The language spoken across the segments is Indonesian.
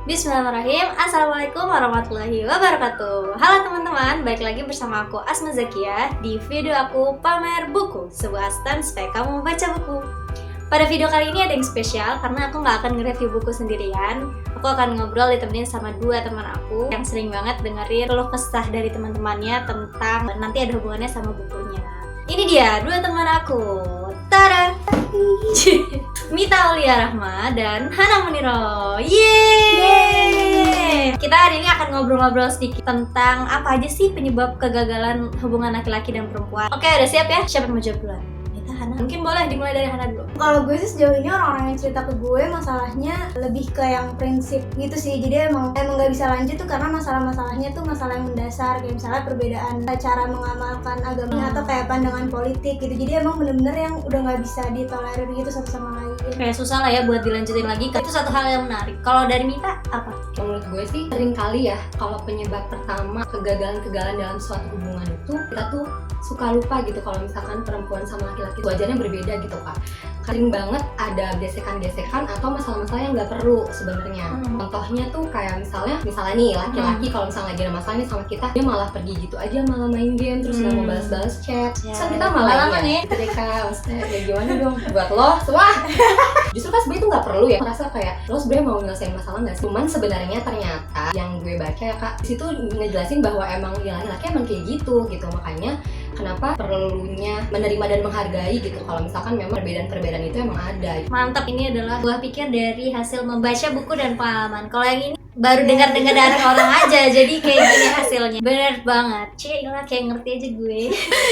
Bismillahirrahmanirrahim. Assalamualaikum warahmatullahi wabarakatuh. Halo teman-teman, balik lagi bersama aku Asma Zakia di video aku pamer buku, sebuah stand supaya kamu membaca buku. Pada video kali ini ada yang spesial karena aku nggak akan nge-review buku sendirian. Aku akan ngobrol ditemenin sama dua teman aku yang sering banget dengerin keluh kesah dari teman-temannya tentang nanti ada hubungannya sama bukunya. Ini dia dua teman aku. Tada! Mita Aulia Rahma dan Hana Muniro. Yeay! Kita hari ini akan ngobrol-ngobrol sedikit tentang apa aja sih penyebab kegagalan hubungan laki-laki dan perempuan. Oke, udah siap ya? Siapa yang mau jawab duluan? Mita, Hana? Mungkin boleh dimulai dari Hana dulu. Kalau gue sih sejauh ini orang-orang yang cerita ke gue masalahnya lebih ke yang prinsip gitu sih. Jadi emang gak bisa lanjut tuh karena masalah-masalahnya tuh masalah yang mendasar. Kayak misalnya perbedaan cara mengamalkan agama atau kayak pandangan politik gitu. Jadi emang bener-bener yang udah gak bisa ditolerir gitu satu sama lain. Kayak susah lah ya buat dilanjutin lagi. Itu satu hal yang menarik. Kalau dari Mita, apa? Menurut gue sih sering kali ya kalau penyebab pertama kegagalan-kegagalan dalam suatu hubungan itu kita tuh suka lupa gitu kalau misalkan perempuan sama laki-laki wajarnya berbeda gitu kak. Sering banget ada gesekan-gesekan atau masalah-masalah yang nggak perlu sebenarnya. Contohnya tuh kayak misalnya nih laki-laki kalau misalnya lagi ada masalah nih sama kita, dia malah pergi gitu aja, malah main game terus nggak mau balas-balas chat. Terus kita malah ya maksudnya ya gimana dong buat lo semua. Justru kan sebenarnya itu nggak perlu ya, merasa kayak lo sebenarnya mau nyelesain masalah nggak sih? Cuman sebenarnya ternyata yang gue baca ya kak, di situ ngejelasin bahwa emang ya laki-laki emang kayak gitu, makanya kenapa perlunya menerima dan menghargai gitu kalau misalkan memang perbedaan-perbedaan itu emang ada. Mantap, ini adalah buah pikir dari hasil membaca buku dan pengalaman. Kalau yang ini baru dengar-dengar dari orang aja, jadi kayak gini hasilnya. Bener banget, Cila kayak ngerti aja gue.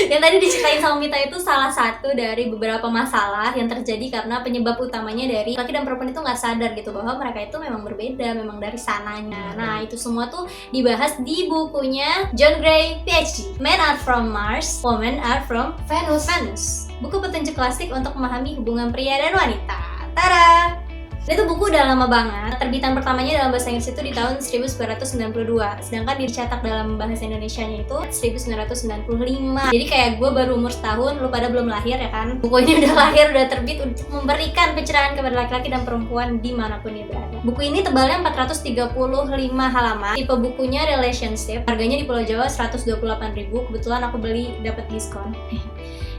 Yang tadi diceritain sama Mita itu salah satu dari beberapa masalah yang terjadi karena penyebab utamanya dari laki dan perempuan itu nggak sadar gitu bahwa mereka itu memang berbeda, memang dari sananya. Nah itu semua tuh dibahas di bukunya John Gray PhD, Men Are From Mars, Women Are From Venus. Buku petunjuk klasik untuk memahami hubungan pria dan wanita. Tada! Itu buku udah lama banget. Terbitan pertamanya dalam bahasa Inggris itu di tahun 1992, sedangkan dicetak dalam bahasa Indonesianya itu 1995. Jadi kayak gue baru umur setahun, lu pada belum lahir ya kan. Buku ini udah lahir, udah terbit untuk memberikan pencerahan kepada laki-laki dan perempuan dimanapun dia berada. Buku ini tebalnya 435 halaman. Tipe bukunya relationship. Harganya di Pulau Jawa 128.000. Kebetulan aku beli dapat diskon.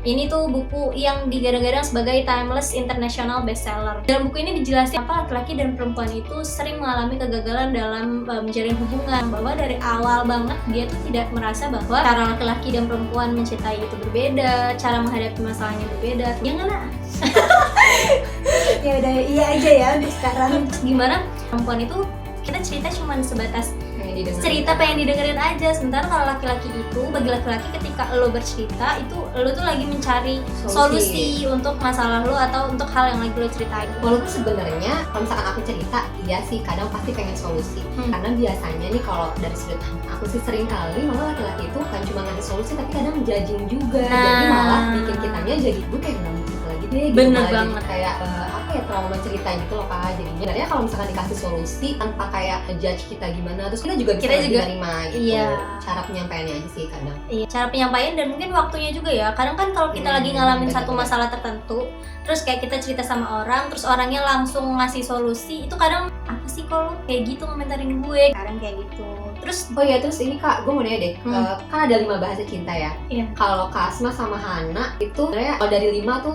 Ini tuh buku yang digadang-gadang sebagai timeless international bestseller. Dalam buku ini dijelasin apa laki-laki dan perempuan itu sering mengalami kegagalan dalam menjalin hubungan. Bahwa dari awal banget dia tuh tidak merasa bahwa cara laki-laki dan perempuan mencintai itu berbeda, cara menghadapi masalahnya berbeda. Jangan lah. Ya udah iya aja ya untuk sekarang. Gimana perempuan itu kita cerita cuma sebatas cerita pengen didengerin aja, sementara kalau laki-laki itu bagi laki-laki ketika lo bercerita itu lo tuh lagi mencari solusi untuk masalah lo atau untuk hal yang lagi lo ceritain. Walaupun sebenarnya kalau misalkan aku cerita iya sih kadang pasti pengen solusi karena biasanya nih kalau dari sudut aku sih sering kali malah laki-laki itu kan cuma ngasih solusi tapi kadang judging juga, jadi malah bikin kitanya jadi gue kayak nggak gitu lagi deh gitu. Bener banget, kayak apa ya terlalu mencerita gitu loh kak. Jadinya sebenarnya kalau misalkan dikasih solusi tanpa kayak judge kita gimana, terus kita juga bisa menerima gitu. Iya. Cara penyampaiannya aja sih kadang. Iya, cara penyampaian dan mungkin waktunya juga ya. Kadang kan kalau kita lagi ngalamin satu masalah tertentu, terus kayak kita cerita sama orang, terus orangnya langsung ngasih solusi, itu kadang apa sih kalau kayak gitu komentarin gue, kadang kayak gitu. Terus terus ini kak, gue mau nanya deh, kan ada 5 bahasa cinta ya. Iya. Kalau Kak Asma sama Hana itu sebenarnya kalau dari 5 tuh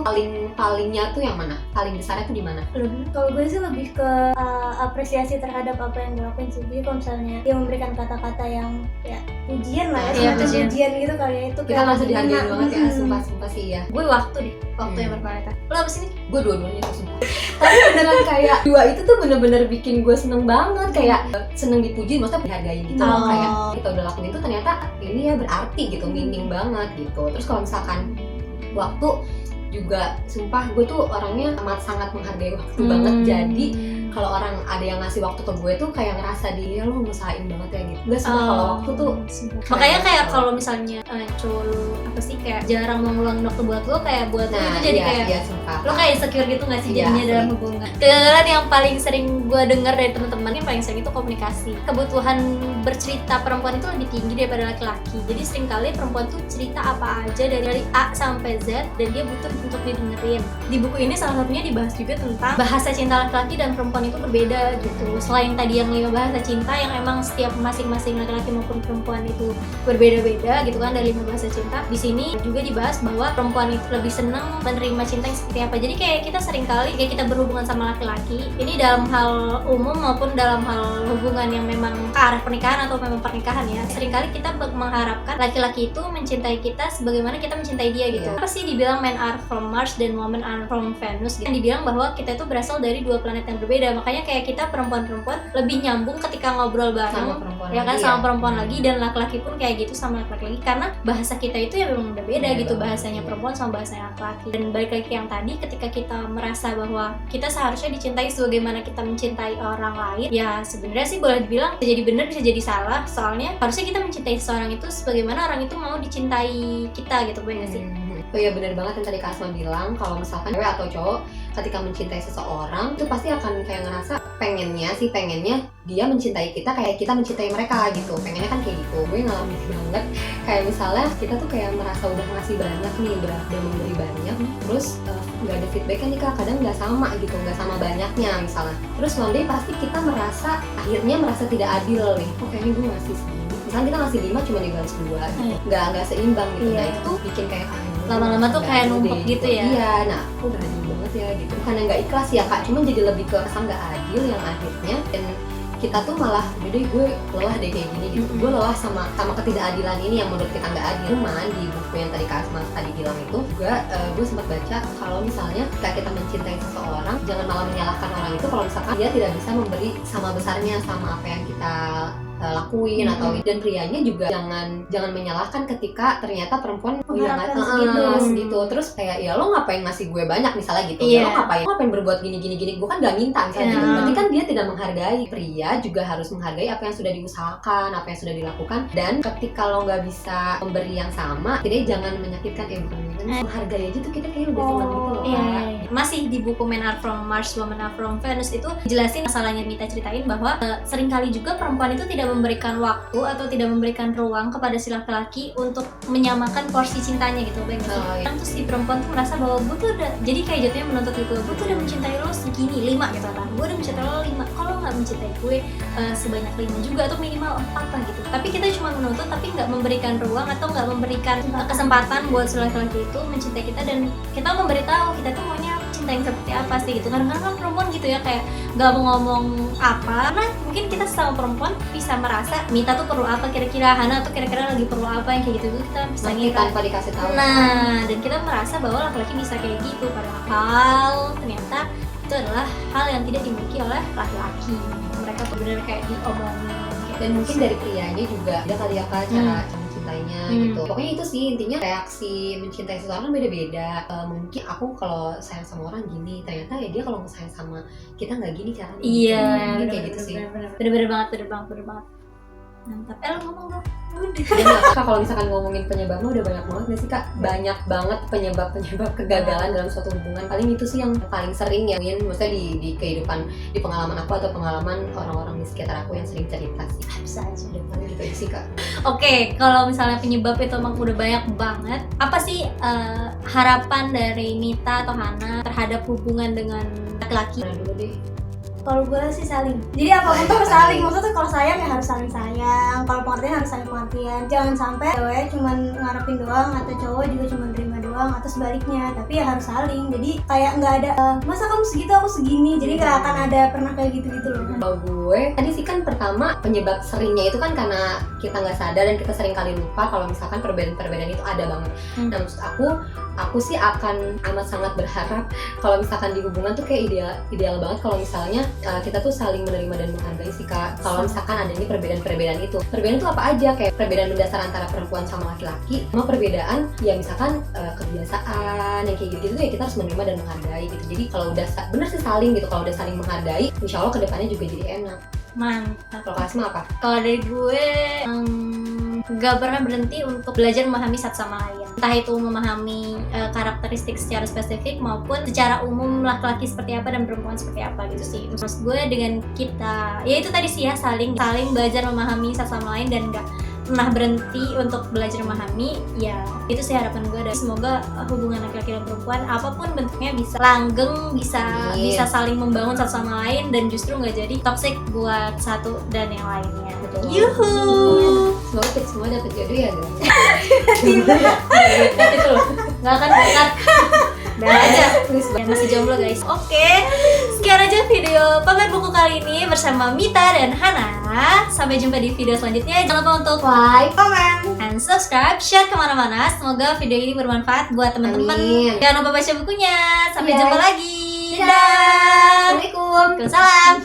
palingnya tuh yang mana? Paling besarnya tuh di mana? Kalau gue sih lebih ke apresiasi terhadap apa yang dilakuin sih. Jadi kalau misalnya dia memberikan kata-kata yang ya pujian lah ya, semacam pujian gitu kali ya, itu kita langsung dihargain banget ya, sumpah sih ya. Gue waktu yang berkualitas. Lo apa sih? Gue dua-duanya tuh sumpah. Tapi beneran kayak dua itu tuh bener-bener bikin gue seneng banget, kayak seneng dipuji, maksudnya dihargain gitu loh. Kayak kita udah lakuin itu ternyata ini ya berarti gitu, meaning banget gitu. Terus kalau misalkan waktu juga sumpah gue tuh orangnya amat sangat menghargai waktu banget. Jadi kalau orang ada yang ngasih waktu ke gue tuh kayak ngerasa dia lo ngusahain banget ya gitu. Gak suka kalau waktu tuh makanya kayak kalau misalnya cowok lu apa sih kayak jarang mau ngeluangin waktu buat lo, kayak buat lo itu jadi kayak lo kayak insecure gitu gak sih jadinya dalam hubungan. Kegagalan yang paling sering gue dengar dari teman-teman yang paling sering itu komunikasi. Kebutuhan bercerita perempuan itu lebih tinggi daripada laki-laki. Jadi seringkali perempuan tuh cerita apa aja dari A sampai Z dan dia butuh untuk didengerin. Di buku ini salah satunya dibahas juga tentang bahasa cinta laki-laki dan perempuan perempuan itu berbeda gitu. Selain tadi yang 5 bahasa cinta yang emang setiap masing-masing laki-laki maupun perempuan itu berbeda-beda gitu kan dari 5 bahasa cinta, di sini juga dibahas bahwa perempuan itu lebih senang menerima cinta yang seperti apa. Jadi kayak kita seringkali kayak kita berhubungan sama laki-laki ini dalam hal umum maupun dalam hal hubungan yang memang ke arah pernikahan atau memang pernikahan ya, seringkali kita mengharapkan laki-laki itu mencintai kita sebagaimana kita mencintai dia gitu. Apa sih dibilang men are from Mars dan women are from Venus gitu. Dibilang bahwa kita itu berasal dari 2 planet yang berbeda, makanya kayak kita perempuan-perempuan lebih nyambung ketika ngobrol bareng ya kan sama perempuan lagi, dan laki-laki pun kayak gitu sama laki-laki karena bahasa kita itu ya memang udah beda gitu, bahasanya perempuan sama bahasanya laki-laki. Dan balik lagi yang tadi, ketika kita merasa bahwa kita seharusnya dicintai sebagaimana kita mencintai orang lain, ya sebenarnya sih boleh dibilang bisa jadi benar bisa jadi salah, soalnya harusnya kita mencintai seseorang itu sebagaimana orang itu mau dicintai kita gitu, bener sih? Oh iya benar banget yang tadi Kak Asma bilang, kalau misalkan cewek atau cowok ketika mencintai seseorang itu pasti akan kayak ngerasa pengennya dia mencintai kita kayak kita mencintai mereka gitu, pengennya kan kayak gitu. Gue ngalamin banget kayak misalnya kita tuh kayak merasa udah ngasih banyak nih, udah memberi banyak, terus nggak ada feedbacknya nih Kak, kadang nggak sama gitu, nggak sama banyaknya misalnya. Terus one day pasti kita akhirnya merasa tidak adil nih, kok kayaknya gue ngasih segini, misalnya kita ngasih 5 cuma dibalas 2 gitu, nggak seimbang gitu. Nah itu tuh bikin kayak lama-lama tuh kayak numpuk gitu ya. Iya, nah aku gak adil banget ya gitu. Bukan yang gak ikhlas ya Kak, cuma jadi lebih ke kesan gak adil yang akhirnya dan kita tuh malah jadi gue lelah deh kayak gini gitu. Gue lelah sama ketidakadilan ini yang menurut kita gak adil. Cuman di buku yang tadi Kak Asma tadi bilang itu juga gue sempat baca kalau misalnya ketika kita mencintai seseorang, jangan malah menyalahkan orang itu kalau misalkan dia tidak bisa memberi sama besarnya sama apa yang kita lakuin atau dan prianya juga jangan menyalahkan ketika ternyata perempuan segitu, terus kayak ya lo ngapain ngasih gue banyak misalnya gitu, ya lo ngapain berbuat gini gue kan gak minta misalnya gitu. Berarti kan dia tidak menghargai. Pria juga harus menghargai apa yang sudah diusahakan, apa yang sudah dilakukan, dan ketika lo gak bisa memberi yang sama, jadi jangan menyakitkan menghargai aja tuh kita kayaknya udah senang gitu loh. Masih di buku Men Are From Mars, Women Are From Venus itu jelasin masalahnya Mita ceritain bahwa seringkali juga perempuan itu tidak memberikan waktu atau tidak memberikan ruang kepada si laki-laki untuk menyamakan porsi cintanya gitu, terus si perempuan tuh merasa bahwa gue tuh udah jadi kayak jatuhnya menuntut gitu, gue tuh udah mencintai lo segini 5 gitu kan, gue udah mencintai lo 5, kalau nggak mencintai gue sebanyak 5 juga atau minimal 4 lah gitu. Tapi kita cuma menuntut tapi nggak memberikan ruang atau nggak memberikan kesempatan buat si laki-laki itu mencintai kita, dan kita memberitahu kita tuh maunya cinta yang seperti apa sih gitu. Karena kan perempuan gitu ya kayak nggak mau ngomong apa, karena mungkin kita sama perempuan bisa merasa Mita tuh perlu apa kira-kira, Hana tuh kira-kira lagi perlu apa yang kayak gitu kita bisa ngira tanpa dikasih tahu. Nah, dan kita merasa bahwa laki-laki bisa kayak gitu, padahal ternyata itu adalah hal yang tidak dimiliki oleh laki-laki. Mereka benar-benar kayak diomongin kayak dan mungkin dari prianya juga ada kali ya Kak cara mencintainya gitu. Pokoknya itu sih intinya, reaksi mencintai seseorang kan beda-beda. Mungkin aku kalau sayang sama orang gini, ternyata ya dia kalau sayang sama kita nggak gini caranya. Iya, mungkin kayak gitu sih. Bener-bener banget. Mantap. Lo ngomong dong. Kak, kalau misalkan ngomongin penyebabnya udah banyak banget gak sih Kak? Banyak banget penyebab kegagalan dalam suatu hubungan. Paling itu sih yang paling sering ya, maksudnya di kehidupan, di pengalaman aku atau pengalaman orang-orang di sekitar aku yang sering cerita sih. Bisa aja. Udah paling gitu aja sih Kak. Oke, kalau misalnya penyebab itu emang udah banyak banget, apa sih harapan dari Mita atau Hana terhadap hubungan dengan laki-laki? Nah dulu deh. Kalau gue sih saling. Jadi apapun tuh harus saling. Maksudnya kalau sayang ya harus saling sayang. Kalau pengertian harus saling pengertian. Jangan sampai cewek cuman ngarepin doang atau cowok juga cuman terima doang atau sebaliknya. Tapi ya harus saling. Jadi kayak nggak ada masa kamu segitu aku segini. Jadi nggak akan ada pernah kayak gitu-gitu loh. Kalau gue tadi sih kan pertama penyebab seringnya itu kan karena kita nggak sadar dan kita sering kali lupa kalau misalkan perbedaan itu ada banget. Nah maksud aku sih akan amat sangat berharap kalau misalkan di hubungan tuh kayak ideal banget kalau misalnya kita tuh saling menerima dan menghargai sih Kak. Kalau misalkan ada ini perbedaan itu apa aja, kayak perbedaan mendasar antara perempuan sama laki-laki, sama perbedaan ya misalkan kebiasaan yang kayak gitu ya kita harus menerima dan menghargai gitu. Jadi kalau udah bener sih saling gitu, kalau udah saling menghargai, insya Allah kedepannya juga jadi enak. Mantap. Kalau Asma apa? Kalau dari gue gak pernah berhenti untuk belajar memahami satu sama lain, entah itu memahami karakteristik secara spesifik maupun secara umum laki-laki seperti apa dan perempuan seperti apa gitu sih. Terus gue dengan kita, ya itu tadi sih ya saling belajar memahami satu sama lain dan pernah berhenti untuk belajar memahami, ya itu sih harapan gue. Dan semoga hubungan laki-laki dan perempuan apapun bentuknya bisa langgeng, bisa saling membangun satu sama lain, dan justru nggak jadi toxic buat satu dan yang lainnya. Betul. Yuhu. Semoga kita semua dapat jodoh ya guys. Itu loh, nggak akan berangkat. Udah aja, yang masih jomblo guys. Oke, sekian aja video pamer buku kali ini bersama Mita dan Hana. Sampai jumpa di video selanjutnya. Jangan lupa untuk like, Komen. and subscribe, share kemana-mana. Semoga video ini bermanfaat buat teman-teman. Amin. Jangan lupa baca bukunya. Sampai Iya. jumpa lagi. Dadah. Dadah. Assalamualaikum. Waalaikumsalam.